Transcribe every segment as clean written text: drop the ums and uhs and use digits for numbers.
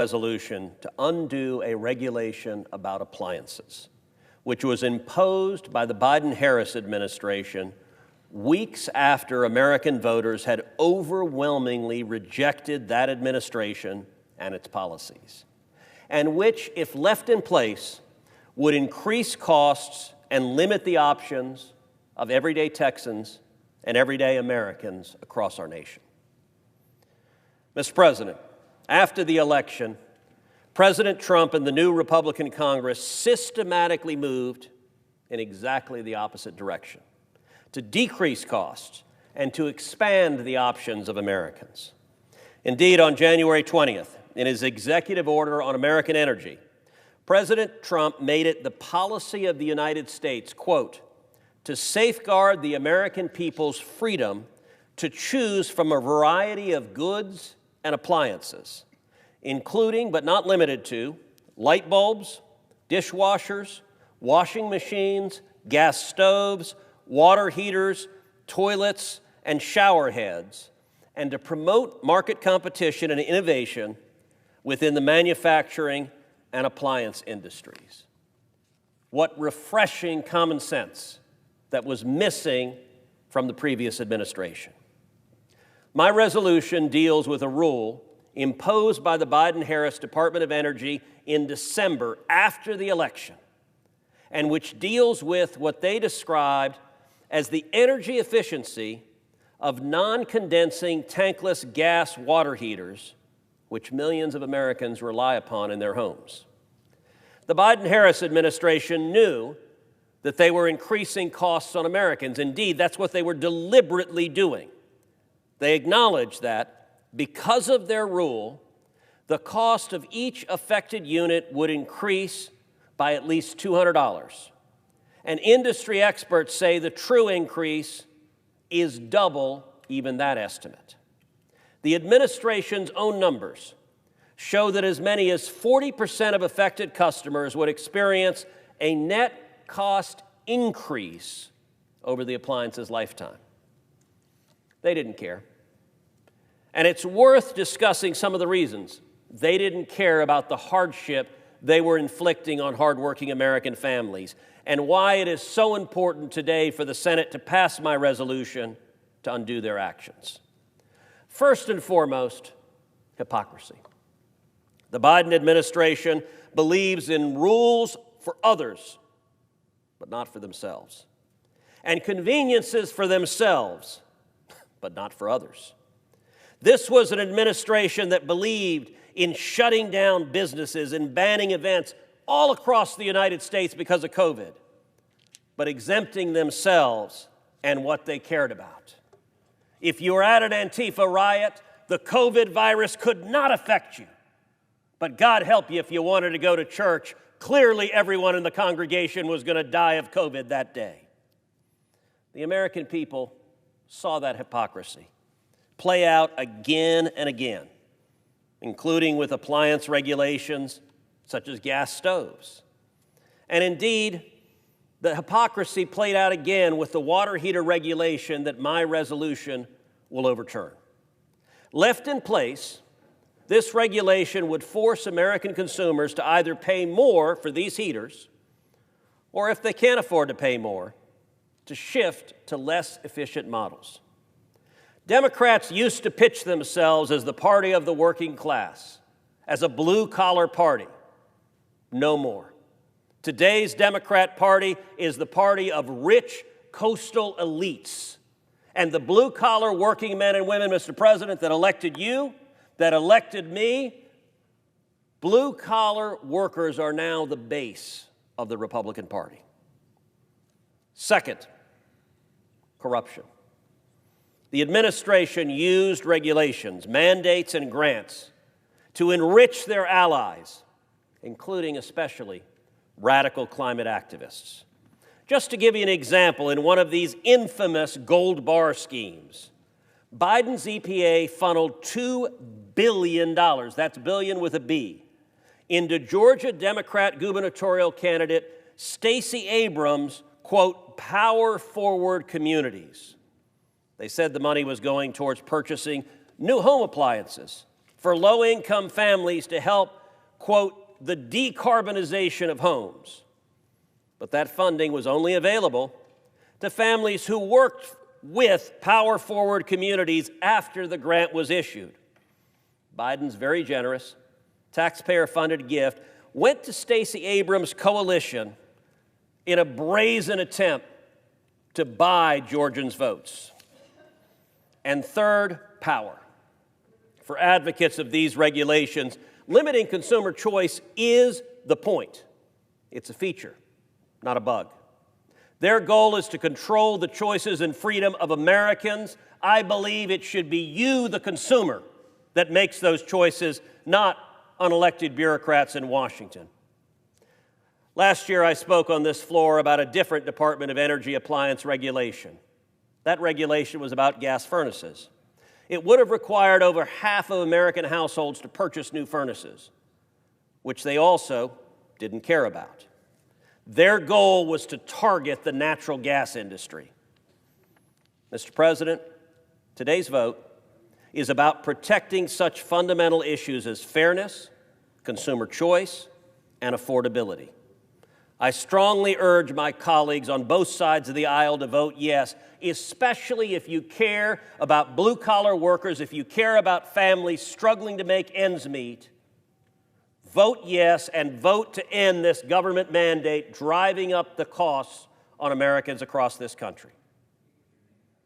resolution to undo a regulation about appliances, which was imposed by the Biden-Harris administration weeks after American voters had overwhelmingly rejected that administration and its policies, and which, if left in place, would increase costs and limit the options of everyday Texans and everyday Americans across our nation. Mr. President, after the election, President Trump and the new Republican Congress systematically moved in exactly the opposite direction, to decrease costs and to expand the options of Americans. Indeed, on January 20th, in his executive order on American energy, President Trump made it the policy of the United States, quote, to safeguard the American people's freedom to choose from a variety of goods and appliances, including but not limited to light bulbs, dishwashers, washing machines, gas stoves, water heaters, toilets, and shower heads, and to promote market competition and innovation within the manufacturing and appliance industries. What refreshing common sense that was missing from the previous administration. My resolution deals with a rule imposed by the Biden-Harris Department of Energy in December after the election, and which deals with what they described as the energy efficiency of non-condensing tankless gas water heaters, which millions of Americans rely upon in their homes. The Biden-Harris administration knew that they were increasing costs on Americans. Indeed, that's what they were deliberately doing. They acknowledged that because of their rule, the cost of each affected unit would increase by at least $200. And industry experts say the true increase is double even that estimate. The administration's own numbers show that as many as 40% of affected customers would experience a net cost increase over the appliance's lifetime. They didn't care. And it's worth discussing some of the reasons they didn't care about the hardship they were inflicting on hardworking American families, and why it is so important today for the Senate to pass my resolution to undo their actions. First and foremost, hypocrisy. The Biden administration believes in rules for others, but not for themselves, and conveniences for themselves, but not for others. This was an administration that believed in shutting down businesses and banning events all across the United States because of COVID, but exempting themselves and what they cared about. If you were at an Antifa riot, the COVID virus could not affect you. But God help you if you wanted to go to church. Clearly, everyone in the congregation was going to die of COVID that day. The American people saw that hypocrisy play out again and again, including with appliance regulations such as gas stoves. And indeed, the hypocrisy played out again with the water heater regulation that my resolution will overturn. Left in place, this regulation would force American consumers to either pay more for these heaters, or if they can't afford to pay more, to shift to less efficient models. Democrats used to pitch themselves as the party of the working class, as a blue-collar party. No more. Today's Democrat Party is the party of rich coastal elites. And the blue-collar working men and women, Mr. President, that elected you, that elected me, blue-collar workers are now the base of the Republican Party. Second, corruption. The administration used regulations, mandates, and grants to enrich their allies, including especially radical climate activists. Just to give you an example, in one of these infamous gold bar schemes, Biden's EPA funneled $2 billion, that's billion with a B, into Georgia Democrat gubernatorial candidate Stacey Abrams' quote, power-forward communities. They said the money was going towards purchasing new home appliances for low-income families to help, quote, the decarbonization of homes. But that funding was only available to families who worked with power-forward communities after the grant was issued. Biden's very generous, taxpayer-funded gift went to Stacey Abrams' coalition in a brazen attempt to buy Georgians' votes. And third, power. For advocates of these regulations, limiting consumer choice is the point. It's a feature, not a bug. Their goal is to control the choices and freedom of Americans. I believe it should be you, the consumer, that makes those choices, not unelected bureaucrats in Washington. Last year, I spoke on this floor about a different Department of Energy appliance regulation. That regulation was about gas furnaces. It would have required over half of American households to purchase new furnaces, which they also didn't care about. Their goal was to target the natural gas industry. Mr. President, today's vote is about protecting such fundamental issues as fairness, consumer choice, and affordability. I strongly urge my colleagues on both sides of the aisle to vote yes, especially if you care about blue-collar workers, if you care about families struggling to make ends meet. Vote yes and vote to end this government mandate driving up the costs on Americans across this country.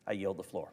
I yield the floor.